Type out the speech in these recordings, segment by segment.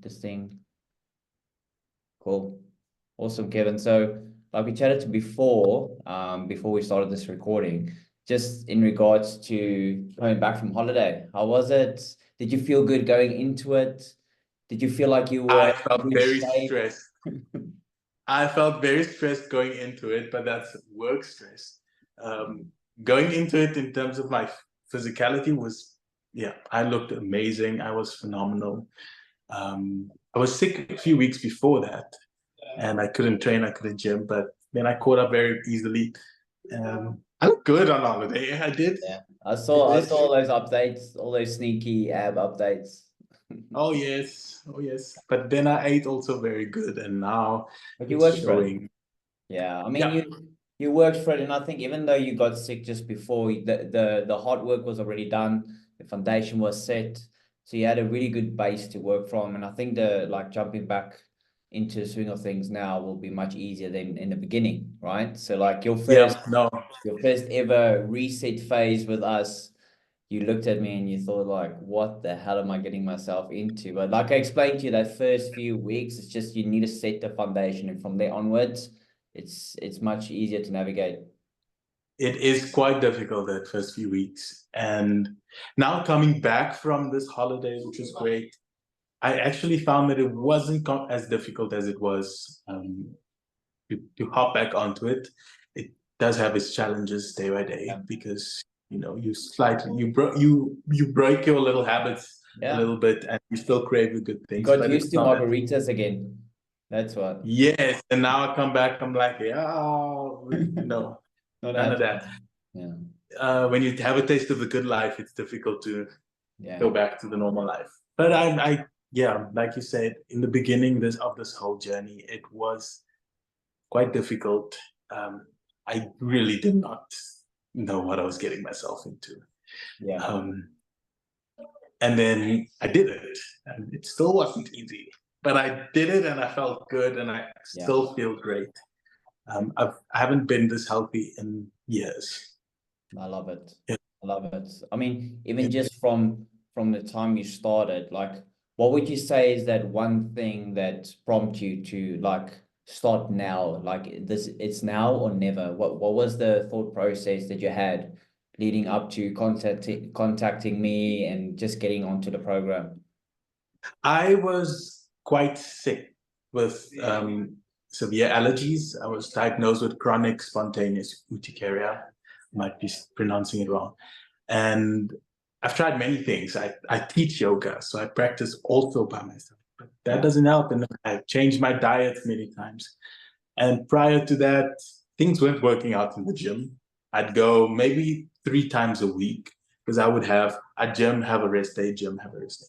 this thing. Cool. Awesome, Kevin. So like we chatted to before we started this recording, just in regards to coming back from holiday, how was it? Did you feel good going into it? Did you feel like you were I in felt good very shape? stressed. I felt very stressed going into it, but that's work stress. Going into it in terms of my physicality was, yeah, I looked amazing. I was phenomenal. I was sick a few weeks before that, and I couldn't train, I couldn't gym, but then I caught up very easily. I looked good on holiday. I did. Yeah. I I saw did. all those updates, all those sneaky ab updates. Oh yes, oh yes. But then I ate also very good, and now But you it's worked for it. showing. Yeah, I mean Yeah, you worked for it, and I think even though you got sick just before, the hard work was already done, the foundation was set, so you had a really good base to work from, and I think the like jumping back into the swing of things now will be much easier than in the beginning, right? So like yeah. No, your first ever reset phase with us, you looked at me and you thought like, what the hell am I getting myself into? But like I explained to you, that first few weeks, it's just you need to set the foundation, and from there onwards, it's much easier to navigate. it is quite difficult that first few weeks, and now coming back from this holiday, which was great, I actually found that it wasn't as difficult as it was to hop back onto it. It does have its challenges day by day Yeah. because you break your little habits a Yeah. little bit, and you still crave the good You things, got but used it's to not that. margaritas again. That's what. Yes, and now I come back, I'm like, yeah, no, Not none of happy. that. Yeah. When you have a taste of the good life, it's difficult to Yeah. go back to the normal life. But yeah, like you said, in the beginning of this whole journey, it was quite difficult. I really did not know what I was getting myself into. Yeah. Um, and then I did it, and it still wasn't easy, but I did it, and I felt good, and I Yeah. still feel great. I haven't been this healthy in years. I love it. Yeah. I love it. I mean, even Yeah. just from the time you started, like, what would you say is that one thing that prompted you to like start now? Like this, it's now or never. What was the thought process that you had leading up to contacting me and just getting onto the program? I was quite sick with severe allergies. I was diagnosed with chronic spontaneous urticaria. Might be pronouncing it wrong. And I've tried many things. I teach yoga, so I practice also by myself. But that Yeah. doesn't help. And I've changed my diet many times. And prior to that, things weren't working out in the gym. I'd go maybe 3 times a week because a gym, have a rest day, gym, have a rest day.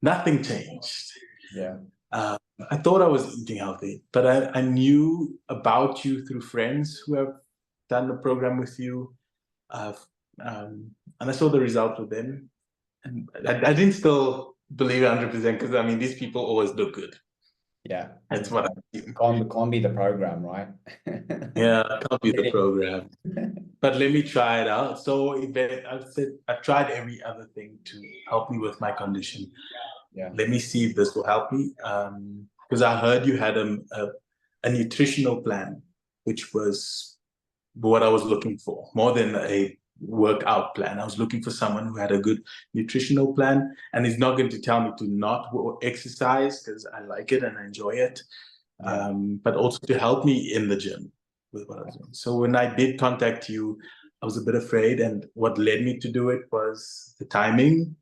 Nothing changed. Yeah. Uh, I thought I was eating healthy, but I knew about you through friends who have done the program with you. Uh, and I saw the results with them. And I didn't still believe it 100% because I mean, these people always look good. Yeah. That's what I see. Can't be the program, right? Yeah, I can't be the program. But let me try it out. So I've tried every other thing to help me with my condition. Yeah. Let me see if this will help me. Because I heard you had a nutritional plan, which was what I was looking for, more than a workout plan. I was looking for someone who had a good nutritional plan and is not going to tell me to not exercise because I like it and I enjoy it, Yeah. but also to help me in the gym with what I was doing. So when I did contact you, I was a bit afraid. And what led me to do it was the timing.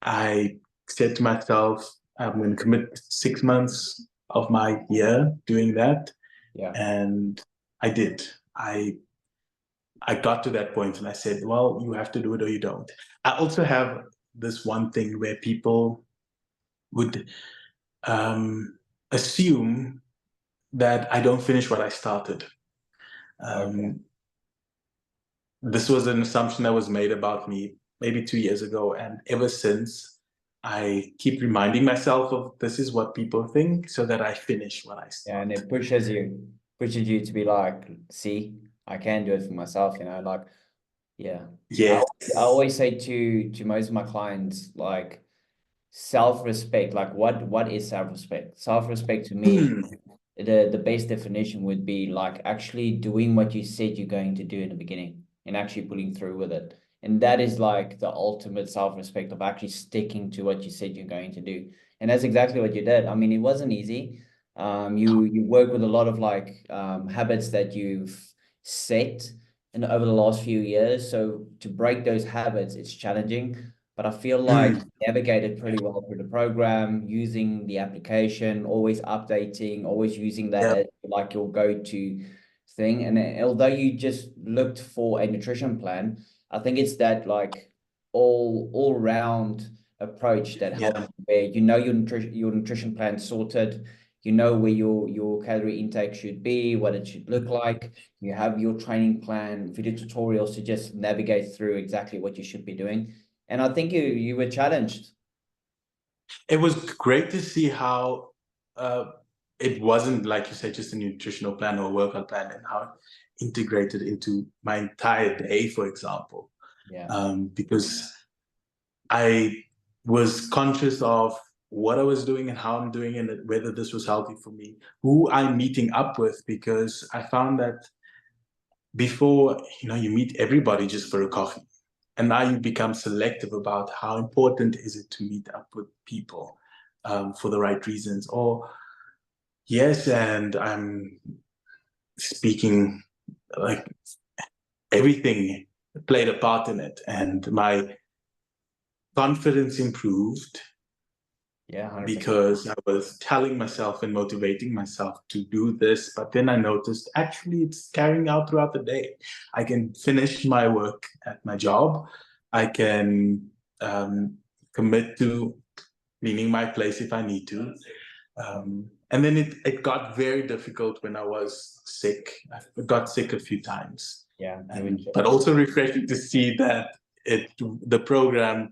I said to myself, I'm going to commit 6 months of my year doing that. Yeah. And I did. I got to that point and I said, well, you have to do it or you don't. I also have this one thing where people would assume that I don't finish what I started. Okay. This was an assumption that was made about me maybe 2 years ago. And ever since, I keep reminding myself of this is what people think so that I finish what I Yeah, and start. it pushes you to be like, see, I can do it for myself, like, yeah. I, Yes. I always say to most of my clients, like, self-respect, like what is self-respect? Self-respect to me, the best definition would be like actually doing what you said you're going to do in the beginning and actually pulling through with it. And that is like the ultimate self-respect of actually sticking to what you said you're going to do. And that's exactly what you did. I mean, it wasn't easy. You work with a lot of like habits that you've set and over the last few years. So to break those habits, it's challenging. But I feel like you navigated pretty well through the program, using the application, always updating, always using that Yeah. as like your go-to thing. And although you just looked for a nutrition plan, I think it's that like all round approach that helps Yeah. where you know your nutrition plan sorted, you know where your calorie intake should be, what it should look like. You have your training plan, video tutorials to just navigate through exactly what you should be doing. And I think you were challenged. It was great to see how it wasn't, like you said, just a nutritional plan or a workout plan, and how it integrated into my entire day, for example. Yeah. Because I was conscious of what I was doing and how I'm doing it, and whether this was healthy for me, who I'm meeting up with, because I found that before, you meet everybody just for a coffee. And now you become selective about how important is it to meet up with people for the right reasons. Or yes, and I'm speaking, like, everything played a part in it, and my confidence improved Yeah, 100%. because I was telling myself and motivating myself to do this. But then I noticed actually it's carrying out throughout the day. I can finish my work at my job. I can commit to cleaning my place if I need to. And then it got very difficult when I was sick. I got sick a few times. Yeah. But also refreshing to see that the program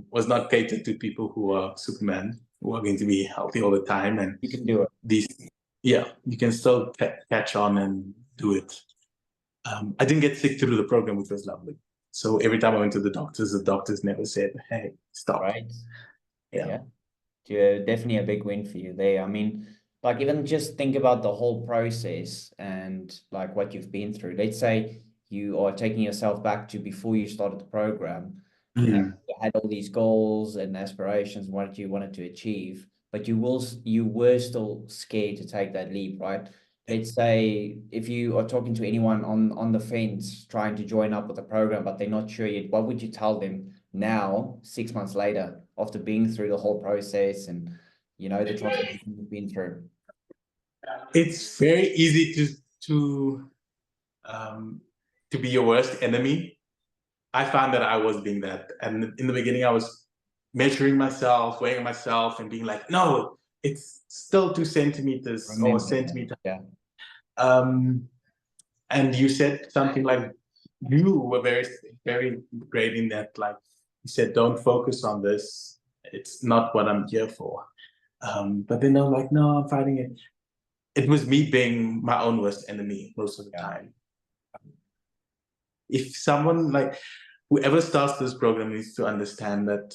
was not catered to people who are Superman, who are going to be healthy all the time. And You can do it. you can still catch on and do it. I didn't get sick through the program, which was lovely. So every time I went to the doctors never said, "Hey, stop." Right. Yeah. Yeah, definitely a big win for you there. I mean, like even just think about the whole process and like what you've been through. Let's say you are taking yourself back to before you started the program and you had all these goals and aspirations, what you wanted to achieve, but you were still scared to take that leap, right? Let's say if you are talking to anyone on the fence trying to join up with the program, but they're not sure yet, what would you tell them now, 6 months later, after being through the whole process and the transformation you've been through? It's very easy to be your worst enemy. I found that I was being that, and in the beginning, I was measuring myself, weighing myself, and being like, "No, it's still 2 centimeters or a Remember that. centimeter." Yeah. And you said something like, you were very, very great in that. Like you said, don't focus on this. It's not what I'm here for. But then I'm like, no, I'm fighting it. It was me being my own worst enemy most of the time. If someone, like, whoever starts this program needs to understand that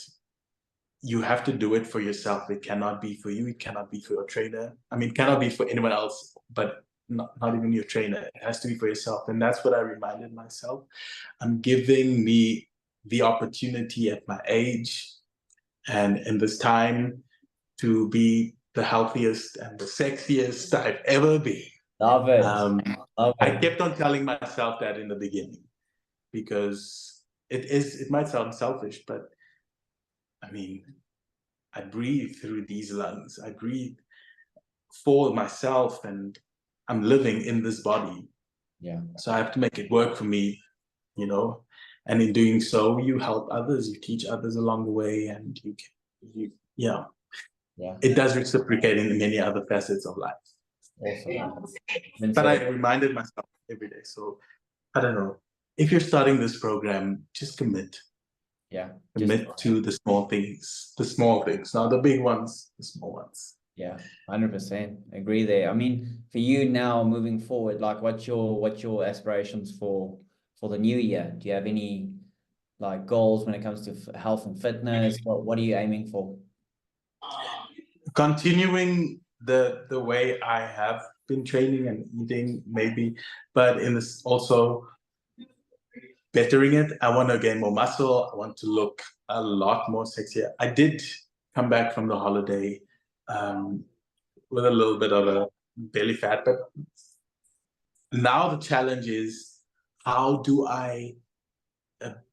you have to do it for yourself. It cannot be for you. It cannot be for your trainer. I mean, it cannot be for anyone else, but not even your trainer. It has to be for yourself. And that's what I reminded myself. I'm giving me the opportunity at my age and in this time to be the healthiest and the sexiest I've ever been. Love it. Love I it. kept on telling myself that in the beginning, because it might sound selfish, but I mean, I breathe through these lungs. I breathe for myself, and I'm living in this body. Yeah. So I have to make it work for me, And in doing so, you help others, you teach others along the way, and Yeah. it does reciprocate in many other facets of life. Awesome. But I reminded myself every day. So I don't know. If you're starting this program, just commit. Yeah. Commit to the small things, not the big ones, the small ones. Yeah, 100% agree there. I mean, for you now moving forward, like what's your aspirations for the new year? Do you have any like goals when it comes to health and fitness? What are you aiming for? Continuing the way I have been training and eating, maybe, but in this also bettering it. I want to gain more muscle. I want to look a lot more sexier. I did come back from the holiday with a little bit of a belly fat, but now the challenge is, how do I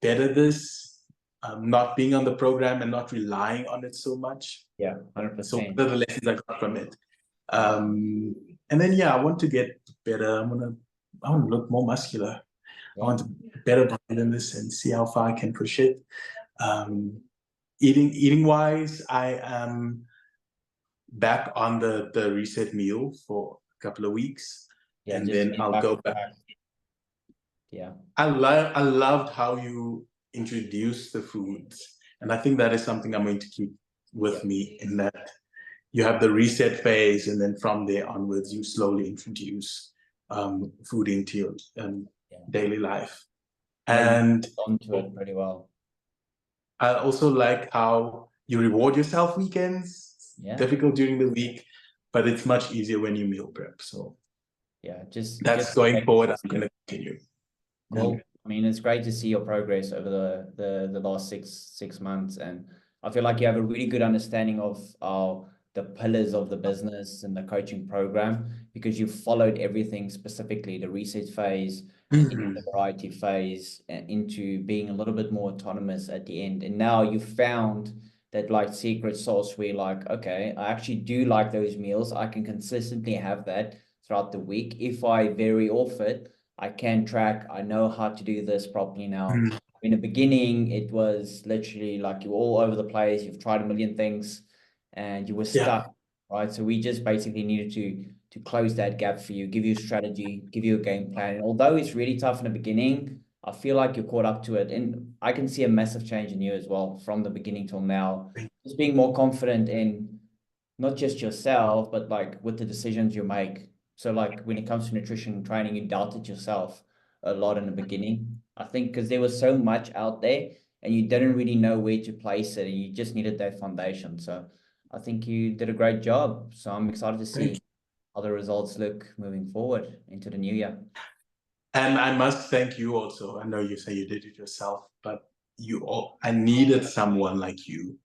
better this? Not being on the program and not relying on it so much. Yeah, So 100%. what are the lessons I got from it? And then I want to get better. I want to look more muscular. Yeah. I want to better body than this and see how far I can push it. Eating wise, I am back on the reset meal for a couple of weeks, Yeah, and just then get I'll go back. Yeah. I loved how you introduced the foods, and I think that is something I'm going to keep with me, in that you have the reset phase, and then from there onwards, you slowly introduce food into your daily life. And onto it pretty well. I also like how you reward yourself weekends. Yeah. Difficult during the week, but it's much easier when you meal prep. So yeah, that's going forward. I'm going to continue. Cool. I mean, it's great to see your progress over the last six months, and I feel like you have a really good understanding of the pillars of the business and the coaching program, because you followed everything specifically, the reset phase, into the variety phase, and into being a little bit more autonomous at the end. And now you found that like secret sauce where you're like, okay, I actually do like those meals. I can consistently have that throughout the week. If I vary off it, I can track. I know how to do this properly now. In the beginning, it was literally like you're all over the place. You've tried a million things and you were stuck, right? So we just basically needed to close that gap for you, give you a strategy, give you a game plan. And although it's really tough in the beginning, I feel like you're caught up to it. And I can see a massive change in you as well from the beginning till now. Just being more confident in not just yourself, but like with the decisions you make. So like when it comes to nutrition and training, you doubted yourself a lot in the beginning. I think because there was so much out there and you didn't really know where to place it, and you just needed that foundation. So I think you did a great job. So I'm excited to see how the results look moving forward into the new year. And I must thank you also. I know you say you did it yourself, but I needed someone like you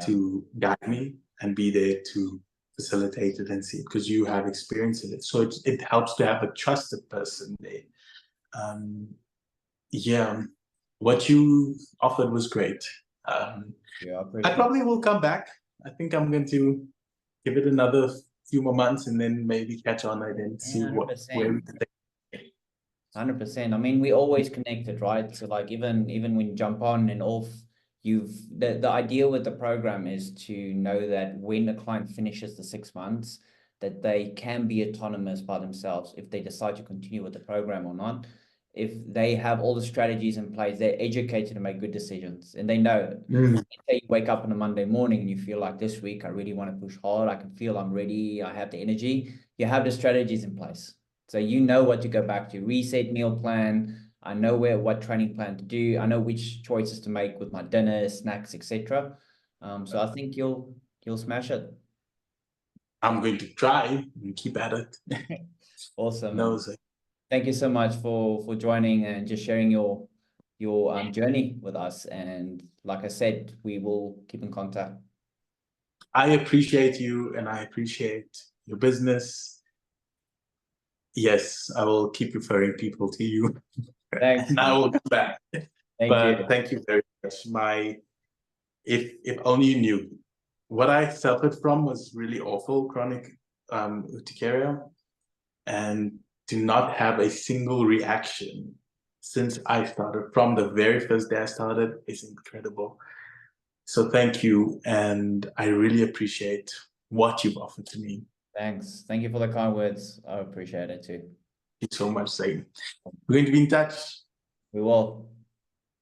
to guide me and be there to facilitate it and see it, because you have experience in it. So it helps to have a trusted person there. What you offered was great. I probably will come back. I think I'm going to give it another few more months and then maybe catch on it and see where we can take it. 100%. I mean, we always connected, right? So like even when you jump on and off, the idea with the program is to know that when the client finishes the 6 months, that they can be autonomous by themselves if they decide to continue with the program or not. If they have all the strategies in place, they're educated to make good decisions, and they know. Say you wake up on a Monday morning and you feel like, this week I really want to push hard. I can feel I'm ready. I have the energy. You have the strategies in place. So you know what to go back to. Reset meal plan. I know what training plan to do. I know which choices to make with my dinner, snacks, etc. So I think you'll smash it. I'm going to try and keep at it. Awesome. Thank you so much for joining and just sharing your journey with us. And like I said, we will keep in contact. I appreciate you and I appreciate your business. Yes, I will keep referring people to you. Thanks. And I will come back. Thank you very much. If only you knew, what I suffered from was really awful, chronic urticaria, and to not have a single reaction since I started, from the very first day I started, is incredible. So thank you, and I really appreciate what you've offered to me. Thanks. Thank you for the kind words. I appreciate it too. Thank you so much, Zain. We're going to be in touch. We will.